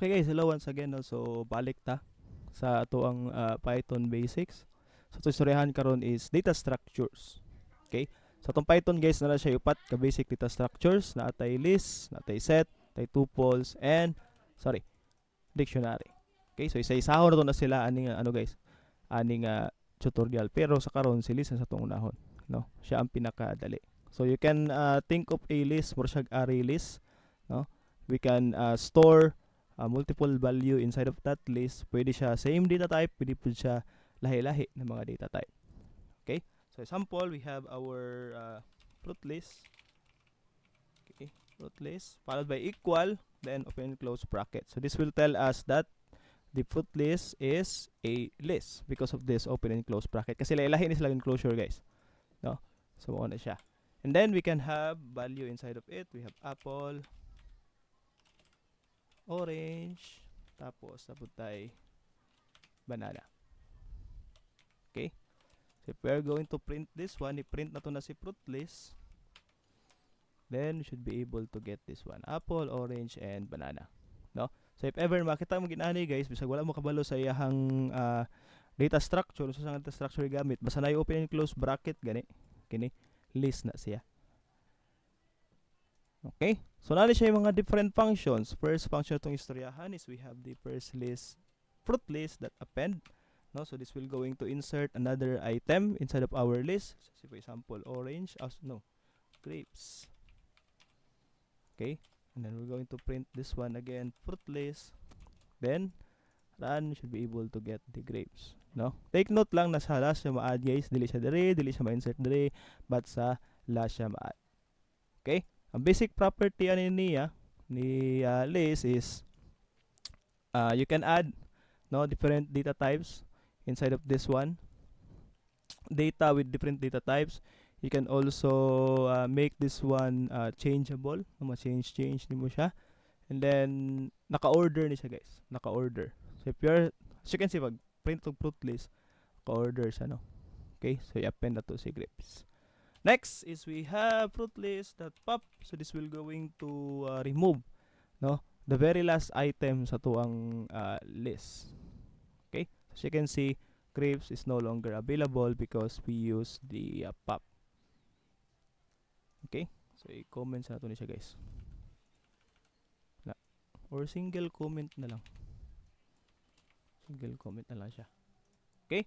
Okay guys, hello once again. No? So balik ta sa ato ang Python basics. So ito istoryahan karon is data structures. Okay? So itong Python guys na siya upat ka basic data structures na atay list, na atay set, atay tuples and dictionary. Okay? So isa-isahon na to na sila aning ano guys, aning tutorial pero sa karon si list na sa tong unahon, no? Siya ang pinakadali. So you can think of a list more siya array list, no? We can store multiple value inside of that list. Pwede siya same data type, pwede po siya lahi-lahi ng mga data type. Okay? So example, we have our fruit list. Okay, fruit list followed by equal, then open and close bracket. So this will tell us that the fruit list is a list because of this open and close bracket. Kasi lahi-lahi ni sila yung closure guys. No? So mao na siya. And then we can have value inside of it. We have apple, orange, tapos taputay banana. Okay? So if we are going to print this one, i-print na to na si fruit list, then we should be able to get this one. Apple, orange, and banana. No? So if ever makita mo ginani guys, bisag wala mo kabalo sa iyahang data structure, so sa data structure gamit, basta na i-open and close bracket, gani, kini, list na siya. Okay? So nani siya yung mga different functions. First function itong istoryahan is we have the first list, fruit list that append. No? So this will going to insert another item inside of our list. So for example, orange, grapes. Okay? And then we're going to print this one again, fruit list. Then, run should be able to get the grapes. No? Take note lang na sa last siya ma-add guys. Dili siya dire, dili siya ma-insert dire, but sa last siya ma-add. Okay? Ang basic property ani niya ni list is you can add no different data types inside of this one. Data with different data types. You can also make this one changeable. Ma-change ni mo siya. And then naka-order ni siya guys. Naka-order. So if you're, as you can see pag print of fruit list, naka-order siya no. Okay? So i-append na to si grapes. Next is we have fruit list.pop. So this will going to remove no the very last item sa tuang list. Okay? So as you can see, grapes is no longer available because we use the pop. Okay? So i-comment sa nato ni siya guys. Or single comment na lang. Single comment na lang siya. Okay?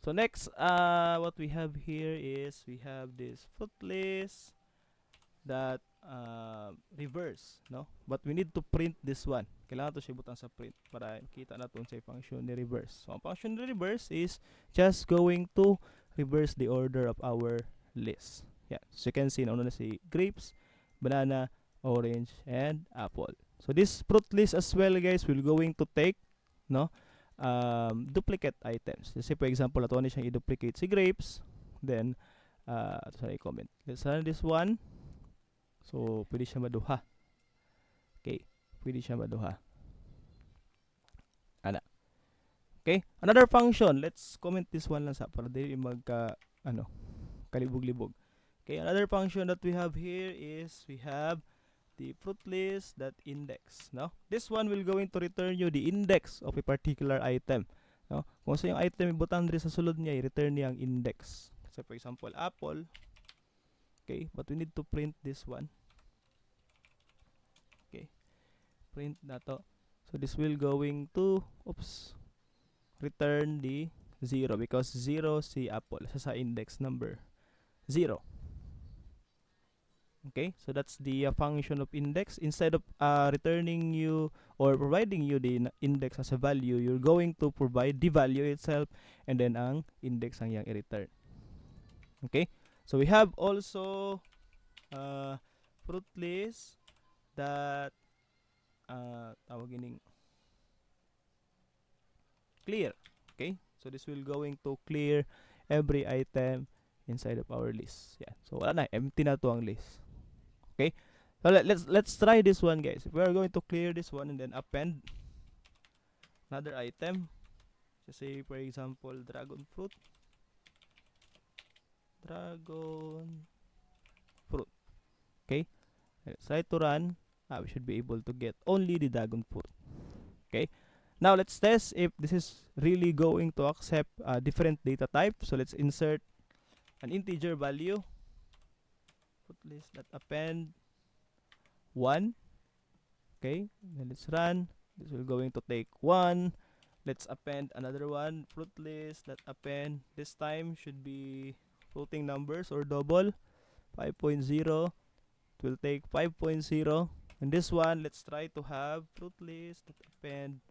So next, what we have here is we have this fruit list that reverse, no? But we need to print this one. Kailangan to siya butang sa print para kita natin sa function ni reverse. So ang function ni reverse is just going to reverse the order of our list. Yeah, so you can see nauna na si grapes, banana, orange, and apple. So this fruit list as well guys will going to take no duplicate items. Let's say for example, ato ni siyang i-duplicate si grapes. Then, sorry, comment. Let's run this one. So, pwede siya maduha. Okay, pwede siya maduha. Ana. Okay, another function. Let's comment this one lang sa para di magka, kalibog-libog. Okay, another function that we have here is we have the fruit list that index, no? This one will going to return you the index of a particular item, no? Kung sa yung item ibutang diri sa sulod niya, i-return niya ang index. So for example, apple. Okay, but we need to print this one. Okay. Print na to. So this will going to return the 0 because 0 si apple sa index number 0. Okay, so that's the function of index. Instead of returning you or providing you the index as a value, you're going to provide the value itself and then ang index ang yang i-return. Okay, so we have also fruit list that tawag ining clear. Okay, so this will going to clear every item inside of our list. Yeah, so wala na, empty na to ang list. Okay, so let's try this one guys. If we are going to clear this one and then append another item, just say for example dragon fruit. Okay, let's try to run. We should be able to get only the dragon fruit. Okay. Now let's test if this is really going to accept different data type. So let's insert an integer value. Put list that append 1. Okay. Then let's run. This will going to take 1. Let's append another one. Fruit list that append. This time should be floating numbers or double. 5.0. It will take 5.0. And this one, let's try to have fruit list that append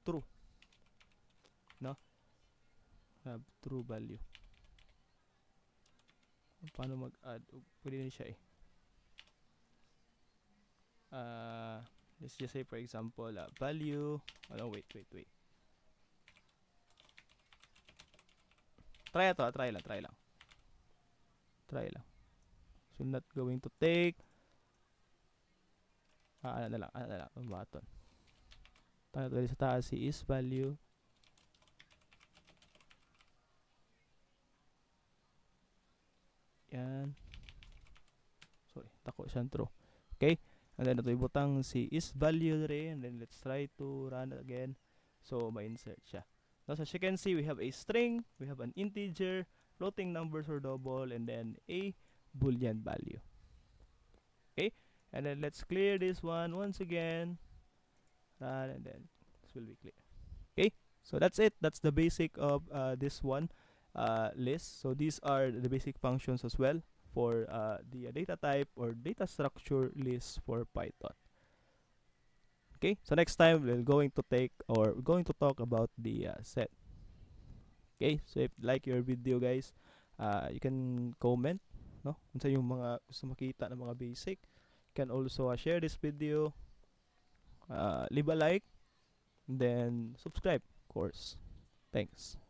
true. No? Have true value. Paano mag-add? Pwede din siya eh. Let's just say for example, value. Oh, wait. Try lang. Try lang. So not going to take. Ano na lang, button. Tayo sa taas si is value. Yan. Sorry, tako siyang true. Okay? And then ito ibutang si is value rin. And then let's try to run it again. So, ma-insert siya. Now, as you can see, we have a string, we have an integer, floating numbers or double, and then a boolean value. Okay? And then let's clear this one once again. Run, and then this will be clear. Okay? So that's it. That's the basic of this one list. So these are the basic functions as well for the data type or data structure list for Python. Okay, so next time we're going to talk about the set. Okay, so if you like your video guys, you can comment, no? Kung sa yung mga gusto makita ng mga basic, you can also share this video, leave a like, and then subscribe, of course. Thanks.